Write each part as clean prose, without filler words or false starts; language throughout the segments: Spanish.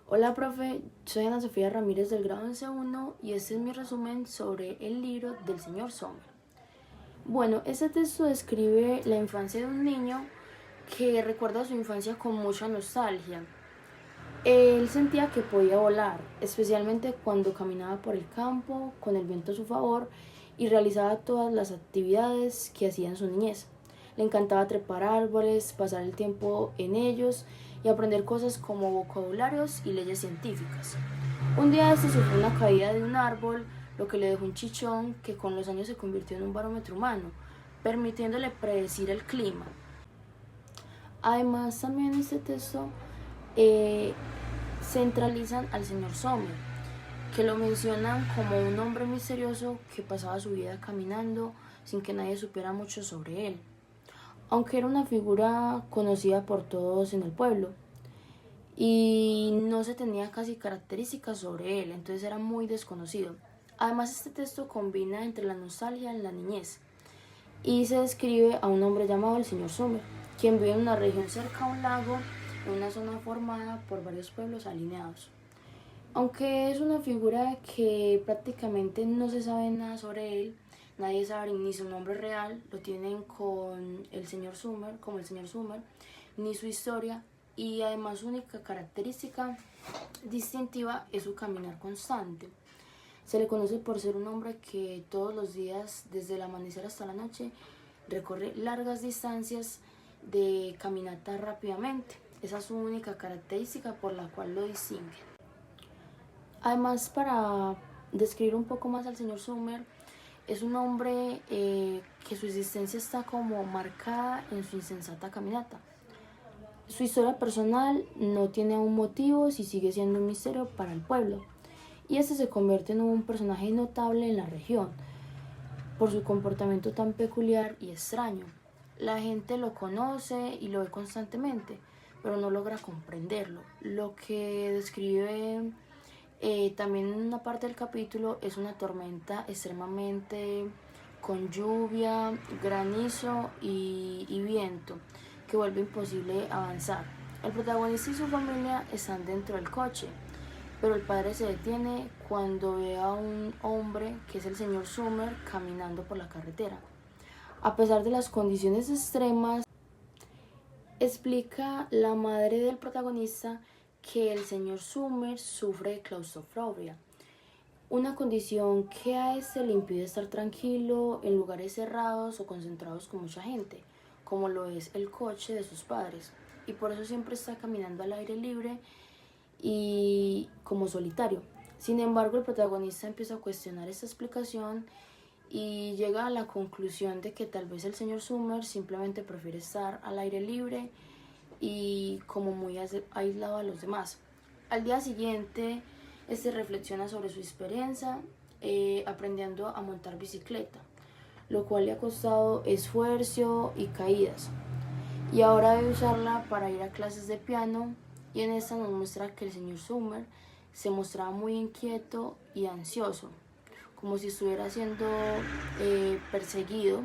Hola, profe, soy Ana Sofía Ramírez del grado 11.1 y este es mi resumen sobre el libro del señor Sommer. Bueno, este texto describe la infancia de un niño que recuerda su infancia con mucha nostalgia. Él sentía que podía volar, especialmente cuando caminaba por el campo con el viento a su favor y realizaba todas las actividades que hacía en su niñez. Le encantaba trepar árboles, pasar el tiempo en ellos y aprender cosas como vocabularios y leyes científicas. Un día este sufrió una caída de un árbol, lo que le dejó un chichón que con los años se convirtió en un barómetro humano, permitiéndole predecir el clima. Además, también este texto eh, centralizan al señor Sommer, que lo mencionan como un hombre misterioso que pasaba su vida caminando sin que nadie supiera mucho sobre él, aunque era una figura conocida por todos en el pueblo y no se tenía casi características sobre él, entonces era muy desconocido. Además, este texto combina entre la nostalgia y la niñez y se describe a un hombre llamado el señor Sommer, quien vive en una región cerca a un lago, en una zona formada por varios pueblos alineados. Aunque es una figura que prácticamente no se sabe nada sobre él, nadie sabe ni su nombre real, lo tienen con el señor Sommer, como el señor Sommer, ni su historia, y además su única característica distintiva es su caminar constante. Se le conoce por ser un hombre que todos los días, desde el amanecer hasta la noche, recorre largas distancias de caminata rápidamente. Esa es su única característica por la cual lo distingue. Además, para describir un poco más al señor Sommer, es un hombre que su existencia está como marcada en su insensata caminata. Su historia personal no tiene aún motivos y sigue siendo un misterio para el pueblo. Y este se convierte en un personaje notable en la región por su comportamiento tan peculiar y extraño. La gente lo conoce y lo ve constantemente, pero no logra comprenderlo. Lo que describe también en una parte del capítulo es una tormenta extremadamente con lluvia, granizo y viento que vuelve imposible avanzar. El protagonista y su familia están dentro del coche, pero el padre se detiene cuando ve a un hombre, que es el señor Sommer, caminando por la carretera. A pesar de las condiciones extremas, explica la madre del protagonista que el señor Sommer sufre de claustrofobia, una condición que a este le impide estar tranquilo en lugares cerrados o concentrados con mucha gente, como lo es el coche de sus padres, y por eso siempre está caminando al aire libre y como solitario. Sin embargo, el protagonista empieza a cuestionar esta explicación y llega a la conclusión de que tal vez el señor Sommer simplemente prefiere estar al aire libre y como muy aislado a los demás. Al día siguiente, este reflexiona sobre su experiencia aprendiendo a montar bicicleta, lo cual le ha costado esfuerzo y caídas. Y ahora debe usarla para ir a clases de piano, y en esta nos muestra que el señor Sommer se mostraba muy inquieto y ansioso, como si estuviera siendo perseguido,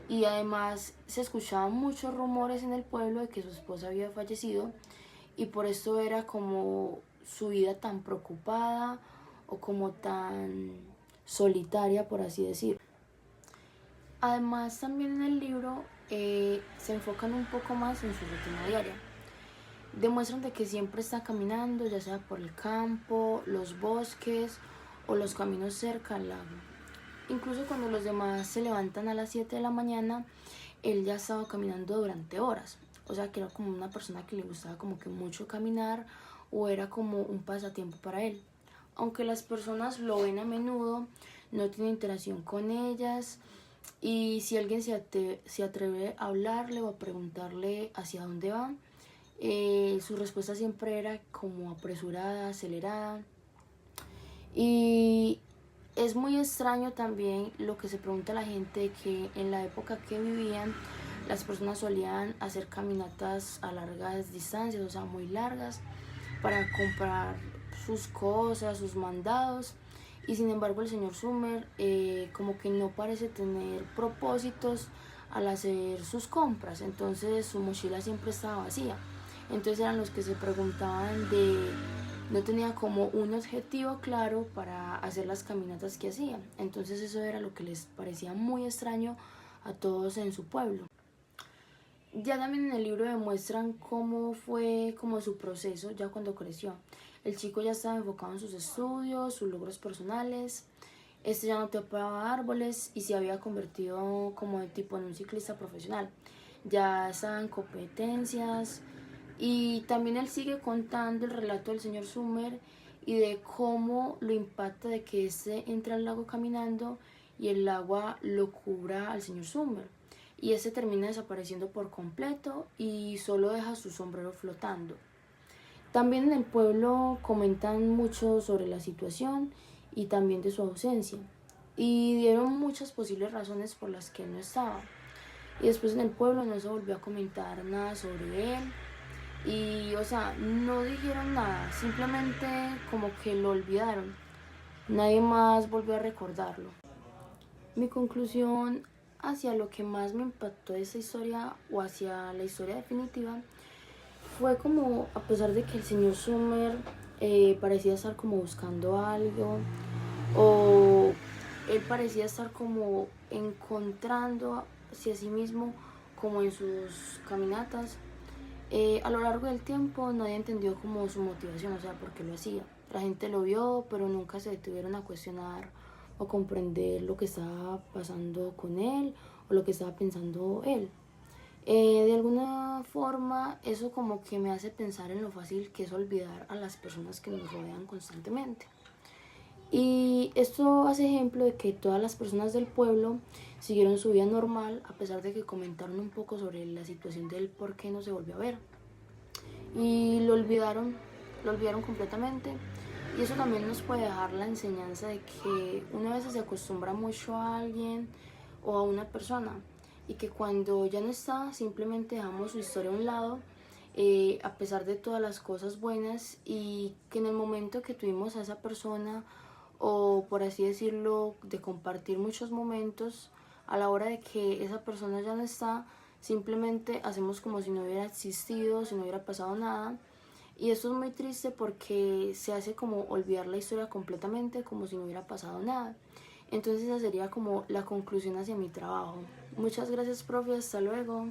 y además se escuchaban muchos rumores en el pueblo de que su esposa había fallecido y por esto era como su vida tan preocupada o como tan solitaria, por así decir. Además, también en el libro se enfocan un poco más en su rutina diaria. Demuestran de que siempre está caminando, ya sea por el campo, los bosques o los caminos cerca al lago. Incluso cuando los demás se levantan a las 7 de la mañana, él ya estaba caminando durante horas. O sea que era como una persona que le gustaba como que mucho caminar o era como un pasatiempo para él. Aunque las personas lo ven a menudo, no tiene interacción con ellas y si alguien se atreve a hablarle o a preguntarle hacia dónde va, su respuesta siempre era como apresurada, acelerada. Y es muy extraño también lo que se pregunta la gente, que en la época que vivían las personas solían hacer caminatas a largas distancias, o sea, muy largas, para comprar sus cosas, sus mandados. Y sin embargo el señor Sommer como que no parece tener propósitos al hacer sus compras, entonces su mochila siempre estaba vacía. Entonces eran los que se preguntaban de no tenía como un objetivo claro para hacer las caminatas que hacía. Entonces eso era lo que les parecía muy extraño a todos en su pueblo. Ya también en el libro demuestran cómo fue como su proceso ya cuando creció. El chico ya estaba enfocado en sus estudios, sus logros personales. Este ya no trepaba árboles y se había convertido como de tipo en un ciclista profesional. Ya estaba en competencias y también él sigue contando el relato del señor Summer y de cómo lo impacta de que este entra al lago caminando y el agua lo cubra al señor Summer y ese termina desapareciendo por completo y solo deja su sombrero flotando. También en el pueblo comentan mucho sobre la situación y también de su ausencia y dieron muchas posibles razones por las que él no estaba. Y después en el pueblo no se volvió a comentar nada sobre él y o sea, no dijeron nada, simplemente como que lo olvidaron. Nadie más volvió a recordarlo. Mi conclusión hacia lo que más me impactó de esa historia o hacia la historia definitiva fue como, a pesar de que el señor Summer parecía estar como buscando algo o él parecía estar como encontrando hacia sí mismo como en sus caminatas, a lo largo del tiempo nadie entendió como su motivación, o sea, por qué lo hacía. La gente lo vio, pero nunca se detuvieron a cuestionar o comprender lo que estaba pasando con él o lo que estaba pensando él. De alguna forma, eso como que me hace pensar en lo fácil que es olvidar a las personas que nos rodean constantemente. Y esto hace ejemplo de que todas las personas del pueblo siguieron su vida normal a pesar de que comentaron un poco sobre la situación del por qué no se volvió a ver. Y lo olvidaron completamente. Y eso también nos puede dejar la enseñanza de que una vez se acostumbra mucho a alguien o a una persona y que cuando ya no está simplemente dejamos su historia a un lado, a pesar de todas las cosas buenas, y que en el momento que tuvimos a esa persona o por así decirlo de compartir muchos momentos, a la hora de que esa persona ya no está, simplemente hacemos como si no hubiera existido, si no hubiera pasado nada. Y esto es muy triste porque se hace como olvidar la historia completamente, como si no hubiera pasado nada. Entonces esa sería como la conclusión hacia mi trabajo. Muchas gracias, profe, hasta luego.